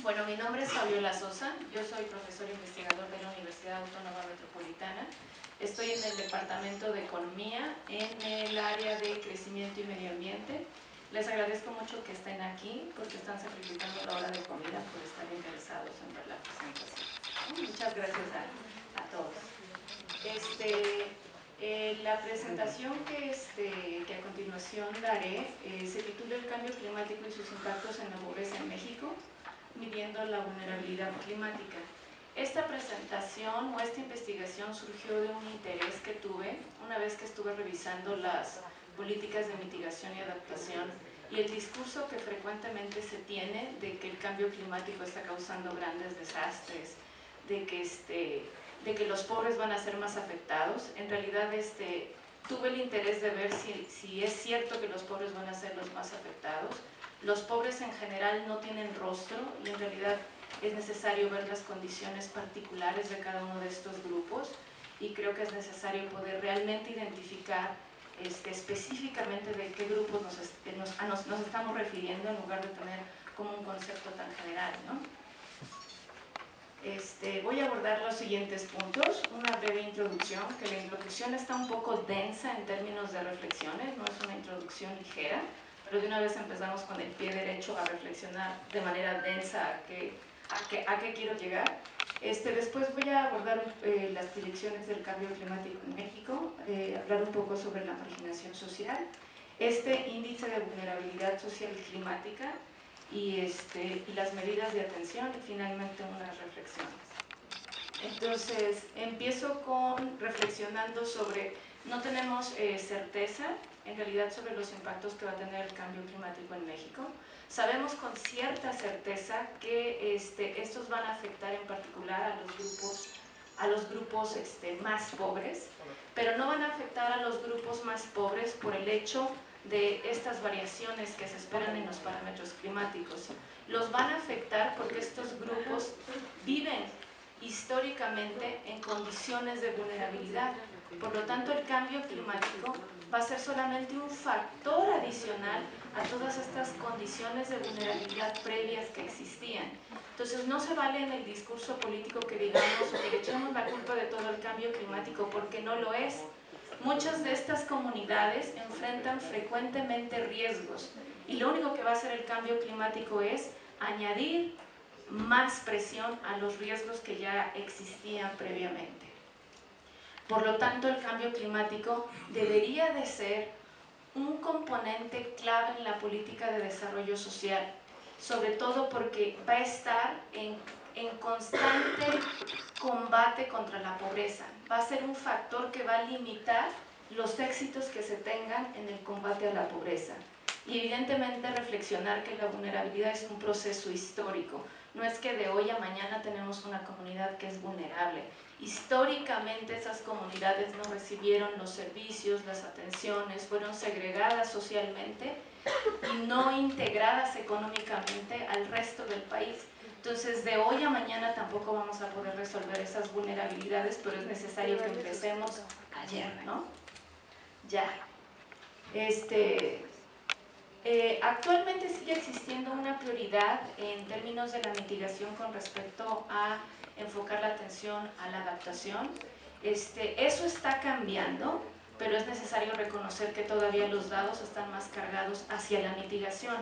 Bueno, mi nombre es Fabiola Sosa, yo soy profesor investigador de la Universidad Autónoma Metropolitana. Estoy en el Departamento de Economía, en el área de Crecimiento y Medio Ambiente. Les agradezco mucho que estén aquí, porque están sacrificando la hora de comida por estar interesados en ver la presentación. Muchas gracias a todos. La presentación que a continuación daré se titula El cambio climático y sus impactos en la pobreza en México, midiendo la vulnerabilidad climática. Esta presentación o esta investigación surgió de un interés que tuve una vez que estuve revisando las políticas de mitigación y adaptación y el discurso que frecuentemente se tiene de que el cambio climático está causando grandes desastres, de que los pobres van a ser más afectados. En realidad tuve el interés de ver si es cierto que los pobres van a ser los más afectados. Los pobres en general no tienen rostro y en realidad es necesario ver las condiciones particulares de cada uno de estos grupos y creo que es necesario poder realmente identificar específicamente de qué grupos nos estamos refiriendo en lugar de tener como un concepto tan general, ¿no? Voy a abordar los siguientes puntos, una breve introducción, que la introducción está un poco densa en términos de reflexiones, no es una introducción ligera, pero de una vez empezamos con el pie derecho a reflexionar de manera densa a qué quiero llegar. Después voy a abordar las direcciones del cambio climático en México, hablar un poco sobre la marginación social, índice de vulnerabilidad social y climática, y las medidas de atención y finalmente unas reflexiones. Entonces, empiezo reflexionando sobre, no tenemos certeza en realidad sobre los impactos que va a tener el cambio climático en México. Sabemos con cierta certeza que estos van a afectar en particular a los grupos más pobres, pero no van a afectar a los grupos más pobres por el hecho de estas variaciones que se esperan en los parámetros climáticos. Los van a afectar porque estos grupos viven históricamente en condiciones de vulnerabilidad. Por lo tanto, el cambio climático va a ser solamente un factor adicional a todas estas condiciones de vulnerabilidad previas que existían. Entonces, no se vale en el discurso político que digamos o que le echemos la culpa de todo el cambio climático, porque no lo es. Muchas de estas comunidades enfrentan frecuentemente riesgos y lo único que va a hacer el cambio climático es añadir más presión a los riesgos que ya existían previamente. Por lo tanto, el cambio climático debería de ser un componente clave en la política de desarrollo social, sobre todo porque va a estar en constante combate contra la pobreza. Va a ser un factor que va a limitar los éxitos que se tengan en el combate a la pobreza. Y evidentemente reflexionar que la vulnerabilidad es un proceso histórico. No es que de hoy a mañana tenemos una comunidad que es vulnerable. Históricamente esas comunidades no recibieron los servicios, las atenciones, fueron segregadas socialmente y no integradas económicamente al resto del país. Entonces, de hoy a mañana tampoco vamos a poder resolver esas vulnerabilidades, pero es necesario que empecemos ayer, ¿no? Ya. Actualmente sigue existiendo una prioridad en términos de la mitigación con respecto a enfocar la atención a la adaptación. Eso está cambiando, pero es necesario reconocer que todavía los dados están más cargados hacia la mitigación.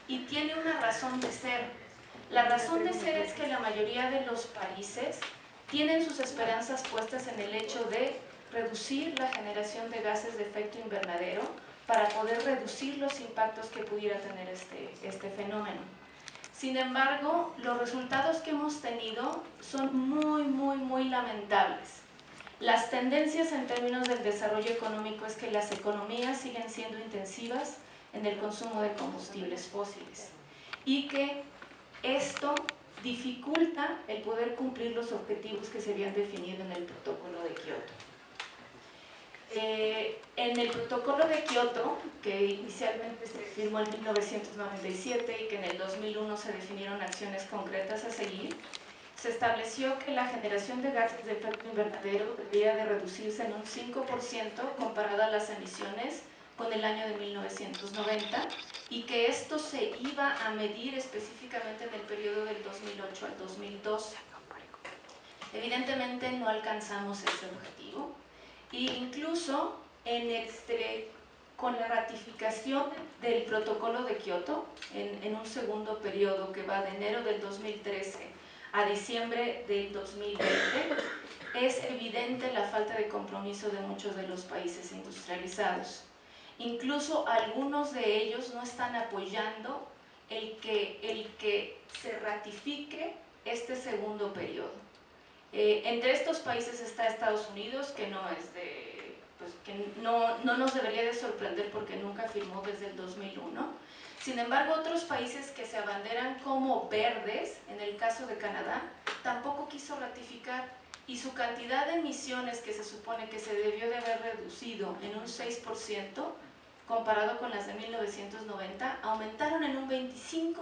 Y tiene una razón de ser. La razón de ser es que la mayoría de los países tienen sus esperanzas puestas en el hecho de reducir la generación de gases de efecto invernadero para poder reducir los impactos que pudiera tener este fenómeno. Sin embargo, los resultados que hemos tenido son muy lamentables. Las tendencias en términos del desarrollo económico es que las economías siguen siendo intensivas en el consumo de combustibles fósiles y que esto dificulta el poder cumplir los objetivos que se habían definido en el protocolo de Kioto. En el protocolo de Kioto, que inicialmente se firmó en 1997 y que en el 2001 se definieron acciones concretas a seguir, se estableció que la generación de gases de efecto invernadero debería de reducirse en un 5% comparado a las emisiones con el año de 1990 y que esto se iba a medir específicamente en el periodo del 2008 al 2012. Evidentemente no alcanzamos ese objetivo e incluso con la ratificación del protocolo de Kioto en un segundo periodo que va de enero del 2013 a diciembre del 2020, es evidente la falta de compromiso de muchos de los países industrializados. Incluso algunos de ellos no están apoyando el que se ratifique este segundo periodo. Entre estos países está Estados Unidos, que no es de, pues, que no nos debería de sorprender porque nunca firmó desde el 2001. Sin embargo, otros países que se abanderan como verdes, en el caso de Canadá, tampoco quiso ratificar, y su cantidad de emisiones que se supone que se debió de haber reducido en un 6%, comparado con las de 1990, aumentaron en un 25%,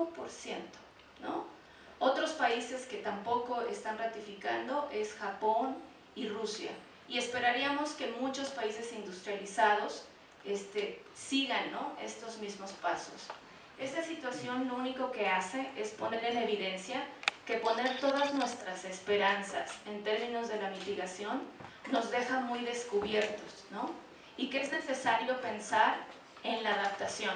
¿no? Otros países que tampoco están ratificando es Japón y Rusia. Y esperaríamos que muchos países industrializados sigan, ¿no?, estos mismos pasos. Esta situación lo único que hace es poner en evidencia que poner todas nuestras esperanzas en términos de la mitigación nos deja muy descubiertos, ¿no? Y que es necesario pensar en la adaptación.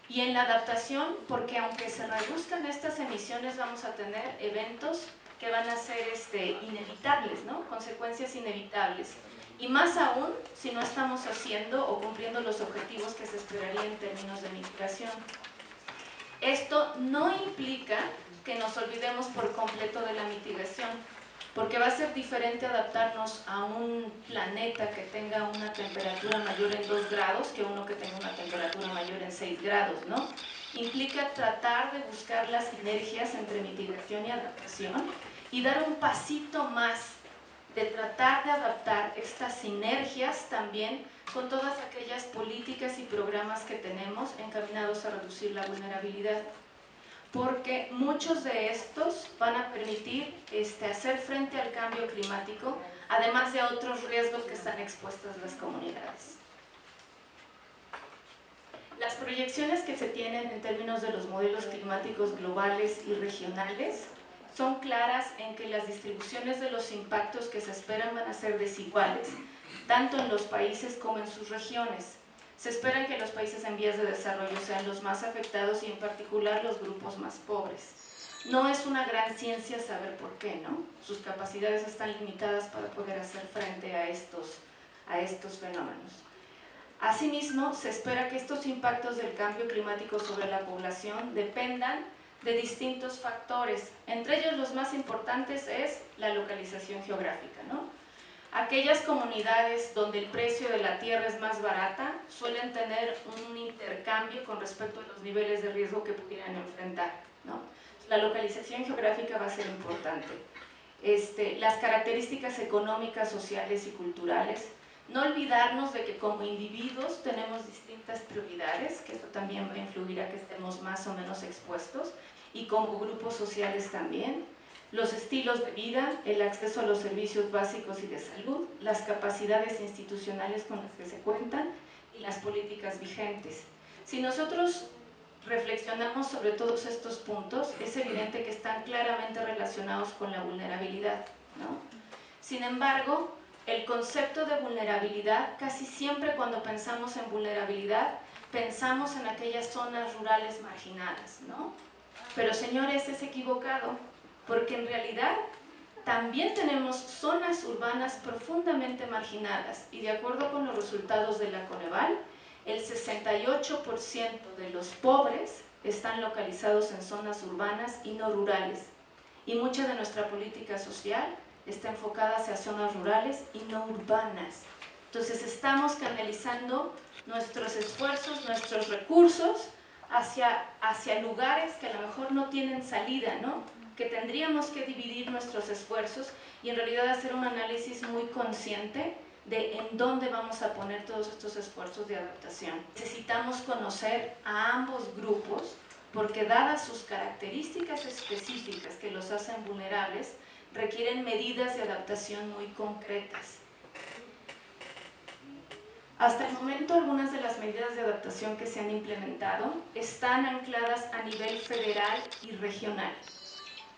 Y en la adaptación, porque aunque se reduzcan estas emisiones, vamos a tener eventos que van a ser inevitables, ¿no?, consecuencias inevitables. Y más aún si no estamos haciendo o cumpliendo los objetivos que se esperaría en términos de mitigación. Esto no implica que nos olvidemos por completo de la mitigación, porque va a ser diferente adaptarnos a un planeta que tenga una temperatura mayor en 2 grados que uno que tenga una temperatura mayor en 6 grados, ¿no? Implica tratar de buscar las sinergias entre mitigación y adaptación y dar un pasito más de tratar de adaptar estas sinergias también con todas aquellas políticas y programas que tenemos encaminados a reducir la vulnerabilidad, porque muchos de estos van a permitir hacer frente al cambio climático, además de otros riesgos que están expuestas las comunidades. Las proyecciones que se tienen en términos de los modelos climáticos globales y regionales son claras en que las distribuciones de los impactos que se esperan van a ser desiguales, tanto en los países como en sus regiones. Se espera que los países en vías de desarrollo sean los más afectados y en particular los grupos más pobres. No es una gran ciencia saber por qué, ¿no? Sus capacidades están limitadas para poder hacer frente a estos fenómenos. Asimismo, se espera que estos impactos del cambio climático sobre la población dependan de distintos factores. Entre ellos, los más importantes es la localización geográfica, ¿no? Aquellas comunidades donde el precio de la tierra es más barata suelen tener un intercambio con respecto a los niveles de riesgo que pudieran enfrentar, ¿no? La localización geográfica va a ser importante. Las características económicas, sociales y culturales. No olvidarnos de que como individuos tenemos distintas prioridades, que esto también va a influir a que estemos más o menos expuestos, y como grupos sociales también. Los estilos de vida, el acceso a los servicios básicos y de salud, las capacidades institucionales con las que se cuentan y las políticas vigentes. Si nosotros reflexionamos sobre todos estos puntos, es evidente que están claramente relacionados con la vulnerabilidad, ¿no? Sin embargo, el concepto de vulnerabilidad, casi siempre cuando pensamos en vulnerabilidad, pensamos en aquellas zonas rurales marginadas, ¿no? Pero señores, es equivocado, porque en realidad también tenemos zonas urbanas profundamente marginadas y de acuerdo con los resultados de la Coneval, el 68% de los pobres están localizados en zonas urbanas y no rurales, y mucha de nuestra política social está enfocada hacia zonas rurales y no urbanas. Entonces estamos canalizando nuestros esfuerzos, nuestros recursos hacia lugares que a lo mejor no tienen salida, ¿no? Que tendríamos que dividir nuestros esfuerzos y en realidad hacer un análisis muy consciente de en dónde vamos a poner todos estos esfuerzos de adaptación. Necesitamos conocer a ambos grupos porque dadas sus características específicas que los hacen vulnerables, requieren medidas de adaptación muy concretas. Hasta el momento, algunas de las medidas de adaptación que se han implementado están ancladas a nivel federal y regional.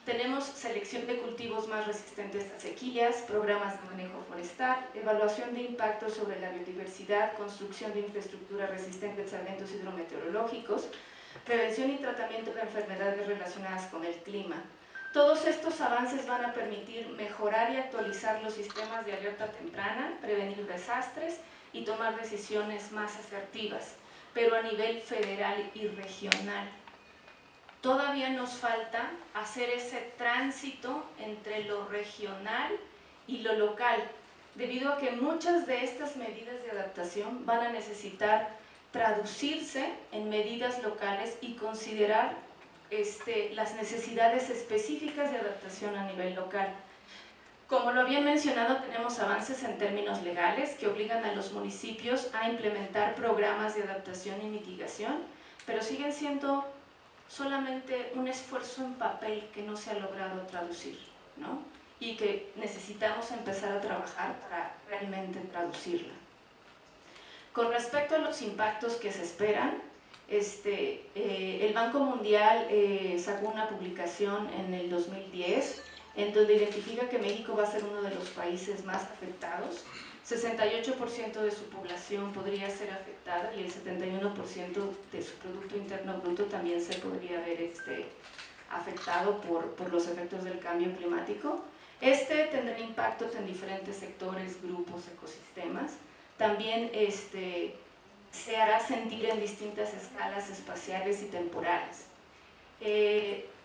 Tenemos selección de cultivos más resistentes a sequías, programas de manejo forestal, evaluación de impactos sobre la biodiversidad, construcción de infraestructura resistente a eventos hidrometeorológicos, prevención y tratamiento de enfermedades relacionadas con el clima. Todos estos avances van a permitir mejorar y actualizar los sistemas de alerta temprana, prevenir desastres y tomar decisiones más asertivas, pero a nivel federal y regional. Todavía nos falta hacer ese tránsito entre lo regional y lo local, debido a que muchas de estas medidas de adaptación van a necesitar traducirse en medidas locales y considerar las necesidades específicas de adaptación a nivel local. Como lo había mencionado, tenemos avances en términos legales que obligan a los municipios a implementar programas de adaptación y mitigación, pero siguen siendo solamente un esfuerzo en papel que no se ha logrado traducir, ¿no? Y que necesitamos empezar a trabajar para realmente traducirla. Con respecto a los impactos que se esperan, el Banco Mundial sacó una publicación en el 2010 en donde identifica que México va a ser uno de los países más afectados. 68% de su población podría ser afectada y el 71% de su Producto Interno Bruto también se podría ver afectado por los efectos del cambio climático. Tendrá impactos en diferentes sectores, grupos, ecosistemas. También se hará sentir en distintas escalas espaciales y temporales.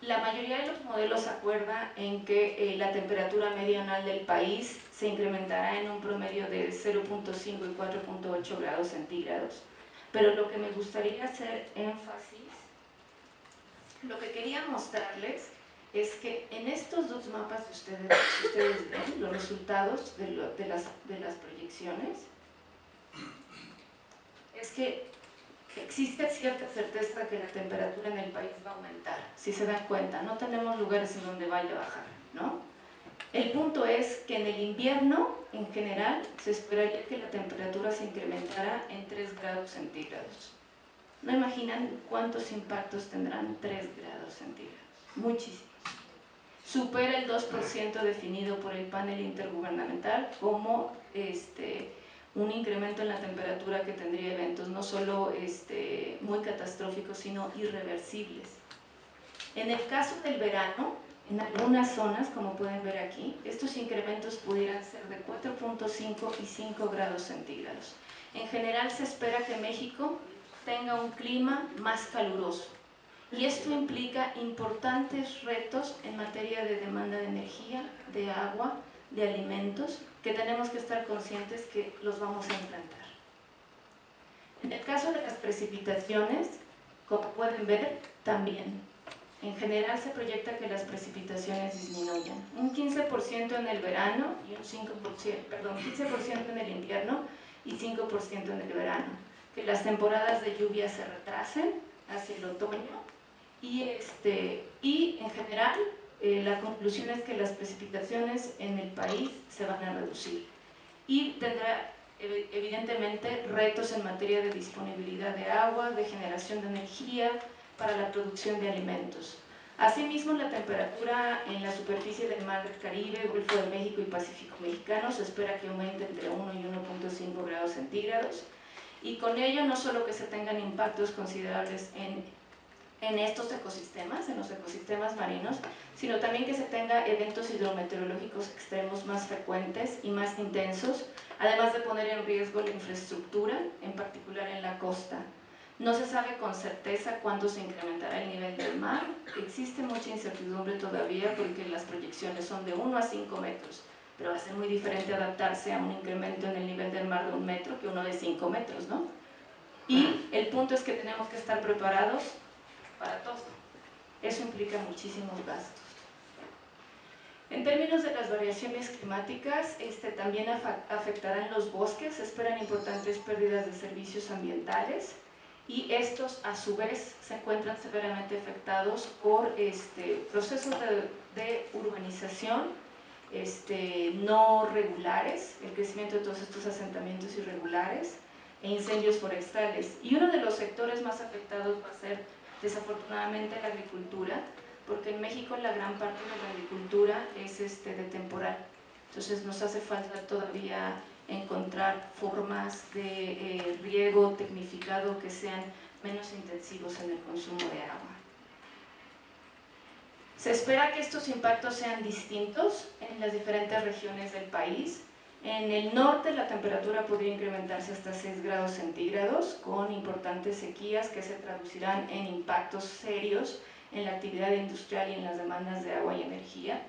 La mayoría de los modelos acuerda en que la temperatura media anual del país se incrementará en un promedio de 0.5 y 4.8 grados centígrados. Pero lo que me gustaría hacer énfasis, lo que quería mostrarles es que en estos dos mapas que ustedes ven, los resultados de las proyecciones, es que existe cierta certeza de que la temperatura en el país va a aumentar. Si se dan cuenta, no tenemos lugares en donde vaya a bajar, ¿no? El punto es que en el invierno, en general, se esperaría que la temperatura se incrementara en 3 grados centígrados. ¿No imaginan cuántos impactos tendrán 3 grados centígrados? Muchísimos. Supera el 2% definido por el panel intergubernamental como un incremento en la temperatura que tendría eventos no solo muy catastróficos, sino irreversibles. En el caso del verano, en algunas zonas, como pueden ver aquí, estos incrementos pudieran ser de 4.5 y 5 grados centígrados. En general se espera que México tenga un clima más caluroso, y esto implica importantes retos en materia de demanda de energía, de agua, de alimentos, que tenemos que estar conscientes que los vamos a enfrentar. En el caso de las precipitaciones, como pueden ver, también. En general se proyecta que las precipitaciones disminuyan. Un 15% en el verano y un 15% en el invierno y 5% en el verano. Que las temporadas de lluvia se retrasen hacia el otoño y en general la conclusión es que las precipitaciones en el país se van a reducir y tendrá evidentemente retos en materia de disponibilidad de agua, de generación de energía para la producción de alimentos. Asimismo, la temperatura en la superficie del Mar del Caribe, Golfo de México y Pacífico Mexicano se espera que aumente entre 1 y 1.5 grados centígrados y con ello no solo que se tengan impactos considerables en estos ecosistemas, en los ecosistemas marinos, sino también que se tenga eventos hidrometeorológicos extremos más frecuentes y más intensos, además de poner en riesgo la infraestructura, en particular en la costa. No se sabe con certeza cuándo se incrementará el nivel del mar, existe mucha incertidumbre todavía porque las proyecciones son de 1 a 5 metros, pero va a ser muy diferente adaptarse a un incremento en el nivel del mar de 1 metro que uno de 5 metros, ¿no? Y el punto es que tenemos que estar preparados para todo. Eso implica muchísimos gastos. En términos de las variaciones climáticas, también afectarán los bosques, se esperan importantes pérdidas de servicios ambientales y estos a su vez se encuentran severamente afectados por procesos de urbanización no regulares, el crecimiento de todos estos asentamientos irregulares, e incendios forestales. Y uno de los sectores más afectados va a ser, desafortunadamente, la agricultura, porque en México la gran parte de la agricultura es de temporal. Entonces nos hace falta todavía encontrar formas de riego tecnificado que sean menos intensivos en el consumo de agua. Se espera que estos impactos sean distintos en las diferentes regiones del país. En el norte la temperatura podría incrementarse hasta 6 grados centígrados con importantes sequías que se traducirán en impactos serios en la actividad industrial y en las demandas de agua y energía.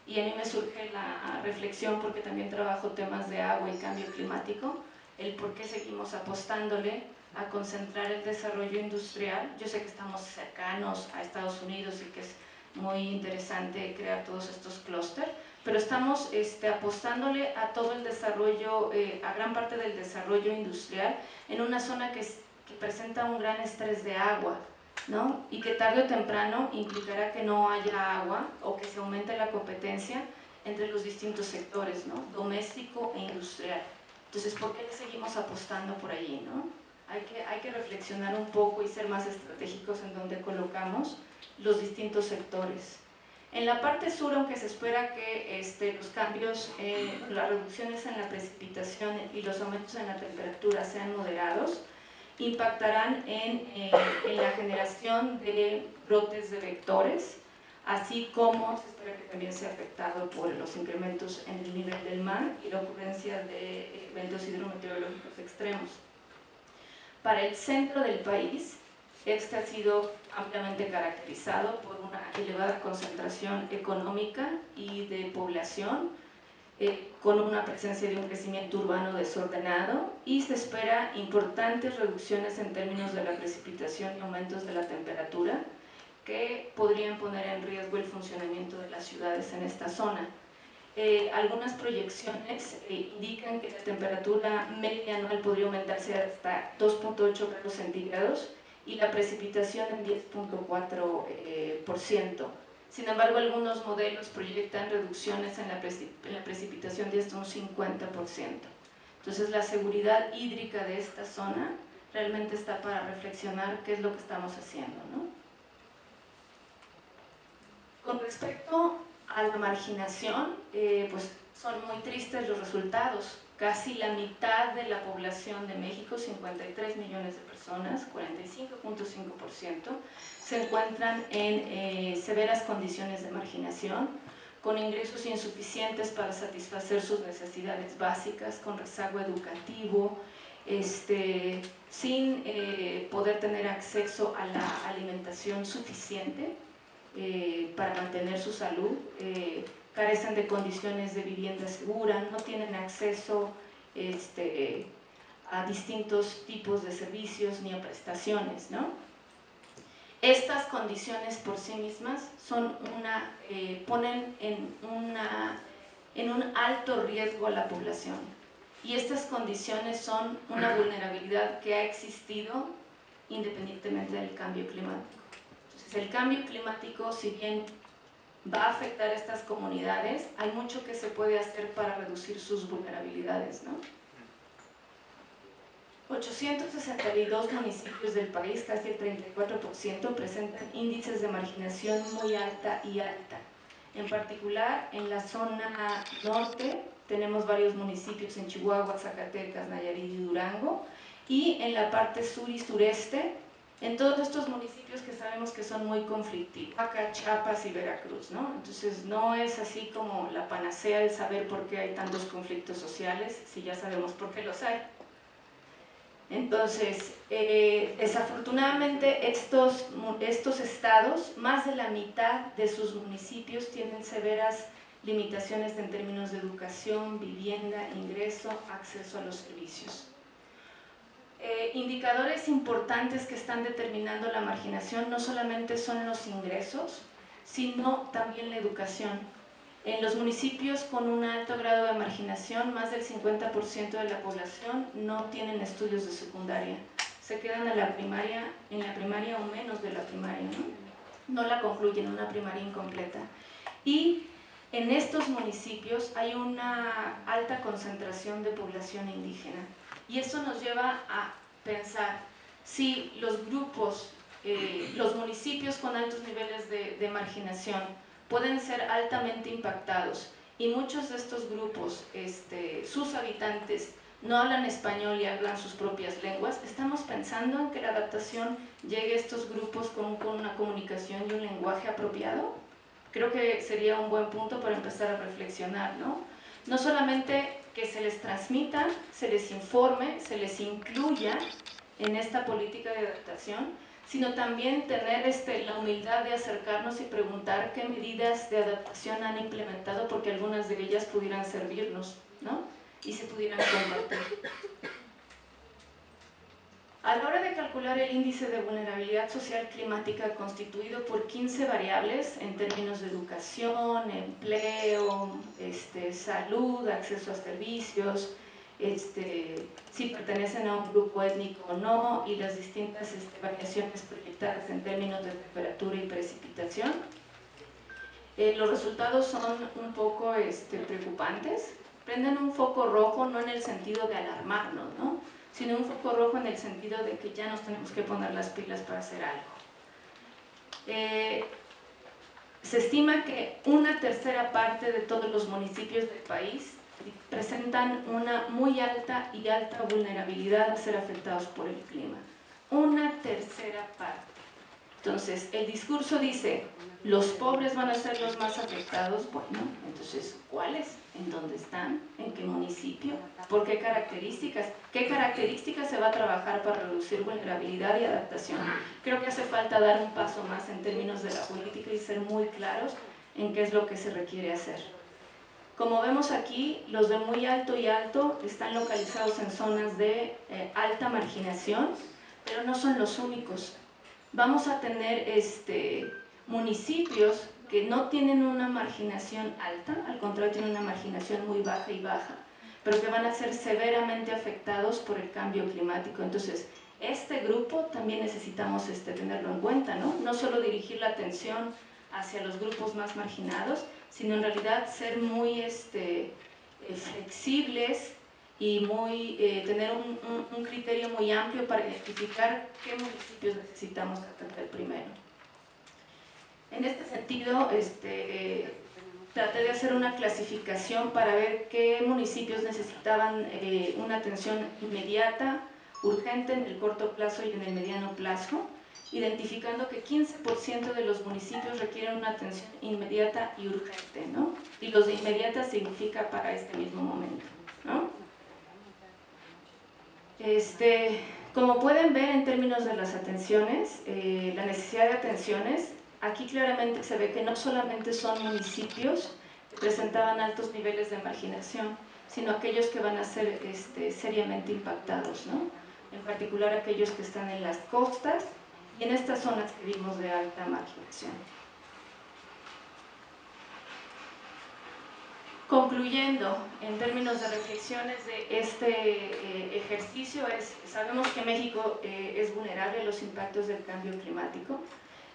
Y a mí me surge la reflexión, porque también trabajo temas de agua y cambio climático, el por qué seguimos apostándole a concentrar el desarrollo industrial. Yo sé que estamos cercanos a Estados Unidos y que es muy interesante crear todos estos clústeres, pero estamos apostándole a todo el desarrollo, a gran parte del desarrollo industrial en una zona que presenta un gran estrés de agua, ¿no? Y que tarde o temprano implicará que no haya agua o que se aumente la competencia entre los distintos sectores, ¿no? Doméstico e industrial. Entonces, ¿por qué le seguimos apostando por allí, ¿no? Hay que reflexionar un poco y ser más estratégicos en donde colocamos los distintos sectores. En la parte sur, aunque se espera que los cambios, las reducciones en la precipitación y los aumentos en la temperatura sean moderados, impactarán en la generación de brotes de vectores, así como se espera que también sea afectado por los incrementos en el nivel del mar y la ocurrencia de eventos hidrometeorológicos extremos. Para el centro del país, ha sido ampliamente caracterizado por una elevada concentración económica y de población, con una presencia de un crecimiento urbano desordenado, y se espera importantes reducciones en términos de la precipitación y aumentos de la temperatura que podrían poner en riesgo el funcionamiento de las ciudades en esta zona. Algunas proyecciones indican que la temperatura media anual podría aumentarse hasta 2.8 grados centígrados y la precipitación en 10.4%. Sin embargo, algunos modelos proyectan reducciones en la precipitación de hasta un 50%. Entonces, la seguridad hídrica de esta zona realmente está para reflexionar qué es lo que estamos haciendo, ¿no? Con respecto a la marginación, pues son muy tristes los resultados. Casi la mitad de la población de México, 53 millones de personas, 45.5%, se encuentran en severas condiciones de marginación, con ingresos insuficientes para satisfacer sus necesidades básicas, con rezago educativo, sin poder tener acceso a la alimentación suficiente para mantener su salud, carecen de condiciones de vivienda segura, no tienen acceso a distintos tipos de servicios ni a prestaciones, ¿no? Estas condiciones por sí mismas son ponen en un alto riesgo a la población, y estas condiciones son una vulnerabilidad que ha existido independientemente del cambio climático. Entonces, el cambio climático, si bien va a afectar a estas comunidades, hay mucho que se puede hacer para reducir sus vulnerabilidades, ¿no? 862 municipios del país, casi el 34%, presentan índices de marginación muy alta y alta. En particular, en la zona norte tenemos varios municipios en Chihuahua, Zacatecas, Nayarit y Durango, y en la parte sur y sureste, en todos estos municipios que sabemos que son muy conflictivos, acá Chiapas y Veracruz, ¿no? Entonces no es así como la panacea el saber por qué hay tantos conflictos sociales, si ya sabemos por qué los hay. Entonces, desafortunadamente estos estados, más de la mitad de sus municipios tienen severas limitaciones en términos de educación, vivienda, ingreso, acceso a los servicios. Indicadores importantes que están determinando la marginación no solamente son los ingresos, sino también la educación. En los municipios con un alto grado de marginación, más del 50% de la población no tienen estudios de secundaria. Se quedan en la primaria o menos de la primaria, ¿no? No la concluyen, una primaria incompleta. Y en estos municipios hay una alta concentración de población indígena. Y eso nos lleva a pensar si los grupos, los municipios con altos niveles de marginación pueden ser altamente impactados y muchos de estos grupos, sus habitantes, no hablan español y hablan sus propias lenguas, ¿estamos pensando en que la adaptación llegue a estos grupos con una comunicación y un lenguaje apropiado? Creo que sería un buen punto para empezar a reflexionar, ¿no? No solamente que se les transmita, se les informe, se les incluya en esta política de adaptación, sino también tener la humildad de acercarnos y preguntar qué medidas de adaptación han implementado, porque algunas de ellas pudieran servirnos, ¿no? Y se pudieran compartir. A la hora de calcular el índice de vulnerabilidad social climática constituido por 15 variables en términos de educación, empleo, salud, acceso a servicios, si pertenecen a un grupo étnico o no, y las distintas variaciones proyectadas en términos de temperatura y precipitación, los resultados son un poco preocupantes. Prenden un foco rojo, no en el sentido de alarmarnos, ¿no?, sino un foco rojo en el sentido de que ya nos tenemos que poner las pilas para hacer algo. Se estima que 1/3 parte de todos los municipios del país presentan una muy alta y alta vulnerabilidad a ser afectados por el clima. 1/3 parte. Entonces, el discurso dice, los pobres van a ser los más afectados. Bueno, entonces, ¿cuáles? ¿En dónde están? ¿En qué municipio? ¿Por qué características? ¿Qué características se va a trabajar para reducir vulnerabilidad y adaptación? Creo que hace falta dar un paso más en términos de la política y ser muy claros en qué es lo que se requiere hacer. Como vemos aquí, los de muy alto y alto están localizados en zonas de alta marginación, pero no son los únicos. Vamos a tener municipios que no tienen una marginación alta, al contrario tienen una marginación muy baja y baja, pero que van a ser severamente afectados por el cambio climático. Entonces, este grupo también necesitamos tenerlo en cuenta, ¿no? No solo dirigir la atención hacia los grupos más marginados, sino en realidad ser muy flexibles y tener un criterio muy amplio para identificar qué municipios necesitamos atender primero. En este sentido, traté de hacer una clasificación para ver qué municipios necesitaban una atención inmediata, urgente en el corto plazo y en el mediano plazo, identificando que 15% de los municipios requieren una atención inmediata y urgente, ¿no? Y los de inmediata significa para este mismo momento, ¿no? Como pueden ver en términos de las atenciones, la necesidad de atenciones, aquí claramente se ve que no solamente son municipios que presentaban altos niveles de marginación, sino aquellos que van a ser seriamente impactados, ¿no? En particular aquellos que están en las costas y en estas zonas que vimos de alta marginación. Concluyendo, en términos de reflexiones de este ejercicio, sabemos que México es vulnerable a los impactos del cambio climático,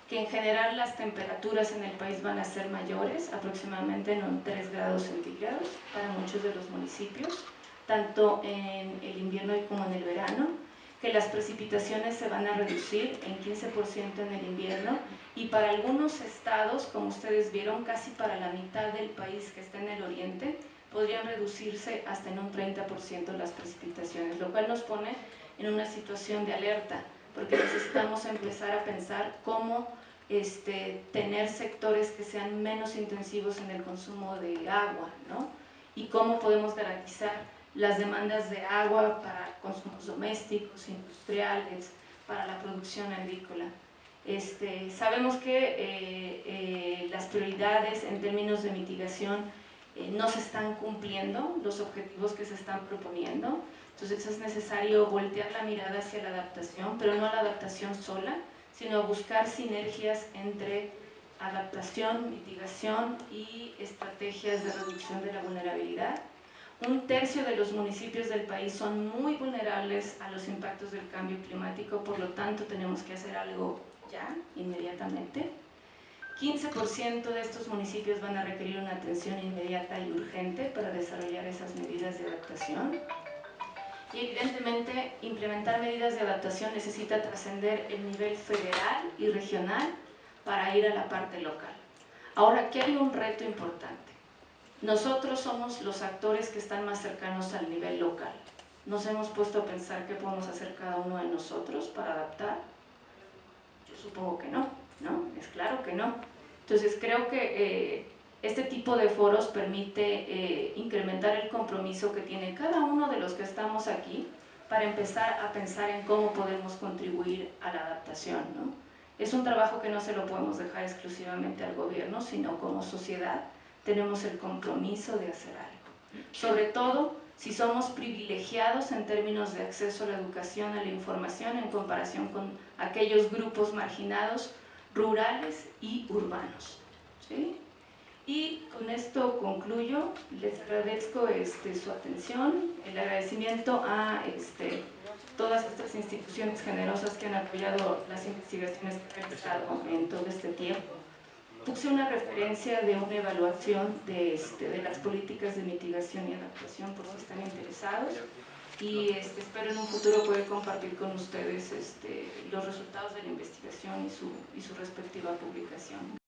que en general las temperaturas en el país van a ser mayores, aproximadamente en 3 grados centígrados para muchos de los municipios, tanto en el invierno como en el verano, que las precipitaciones se van a reducir en 15% en el invierno y para algunos estados, como ustedes vieron, casi para la mitad del país que está en el oriente, podrían reducirse hasta en un 30% las precipitaciones, lo cual nos pone en una situación de alerta, porque necesitamos empezar a pensar cómo tener sectores que sean menos intensivos en el consumo de agua, ¿no? Y cómo podemos garantizar las demandas de agua para consumos domésticos, industriales, para la producción agrícola. Sabemos que las prioridades en términos de mitigación no se están cumpliendo, los objetivos que se están proponiendo, entonces es necesario voltear la mirada hacia la adaptación, pero no a la adaptación sola, sino a buscar sinergias entre adaptación, mitigación y estrategias de reducción de la vulnerabilidad. 1/3 de los municipios del país son muy vulnerables a los impactos del cambio climático, por lo tanto tenemos que hacer algo ya, inmediatamente. 15% de estos municipios van a requerir una atención inmediata y urgente para desarrollar esas medidas de adaptación. Y evidentemente implementar medidas de adaptación necesita trascender el nivel federal y regional para ir a la parte local. Ahora, aquí hay un reto importante. Nosotros somos los actores que están más cercanos al nivel local. ¿Nos hemos puesto a pensar qué podemos hacer cada uno de nosotros para adaptar? Yo supongo que no, ¿no? Es claro que no. Entonces creo que este tipo de foros permite incrementar el compromiso que tiene cada uno de los que estamos aquí para empezar a pensar en cómo podemos contribuir a la adaptación, ¿no? Es un trabajo que no se lo podemos dejar exclusivamente al gobierno, sino como sociedad tenemos el compromiso de hacer algo. Sobre todo si somos privilegiados en términos de acceso a la educación, a la información, en comparación con aquellos grupos marginados, rurales y urbanos, ¿sí? Y con esto concluyo. Les agradezco su atención, el agradecimiento a todas estas instituciones generosas que han apoyado las investigaciones que he realizado en todo este tiempo. Puse una referencia de una evaluación de las políticas de mitigación y adaptación por si están interesados, y espero en un futuro poder compartir con ustedes los resultados de la investigación y su respectiva publicación.